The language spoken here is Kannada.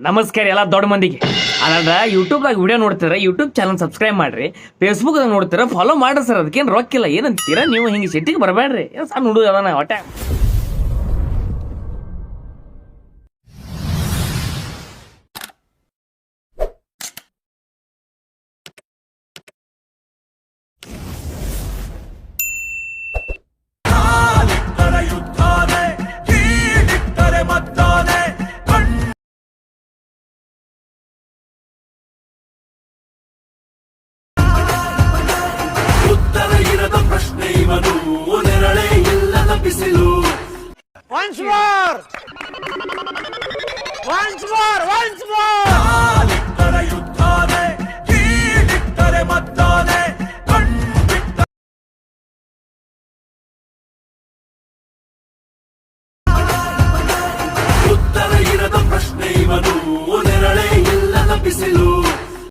ನಮಸ್ಕಾರ ಎಲ್ಲ ದೊಡ್ಡ ಮಂದಿಗೆ. ಅದ ಯೂಟ್ಯೂಬ್ದಾಗ ವಿಡಿಯೋ ನೋಡ್ತೀರ, ಯೂಟ್ಯೂಬ್ ಚಾನಲ್ ಸಬ್ಸ್ಕ್ರೈಬ್ ಮಾಡ್ರಿ. ಫೇಸ್ಬುಕ್ದಾಗ ನೋಡ್ತೀರ, ಫಾಲೋ ಮಾಡ್ರಿ ಸರ್. ಅದಕ್ಕೇನು ರೊಕ್ಕಿಲ್ಲ. ಏನಂತೀರ ನೀವು? ಹಿಂಗೆ ಸಿಟ್ಟಿಗೆ ಬರಬೇಡ್ರಿ. ಏನು ಸಣ್ಣ ಹುಡುಗ ಅದಾನ ಹೊಟ್ಟೆ. Once more! Once more! Once more! ಕಾಲಿಟ್ಟರೆ ಯುದ್ಧಾನೆ, ಕೀಲಿಟ್ಟರೆ ಮದ್ದಾನೆ, ಕಣ್ಬಿಟ್ಟ ಉತ್ತರ ಇರದ ಪ್ರಶ್ನೆ ಇವನು.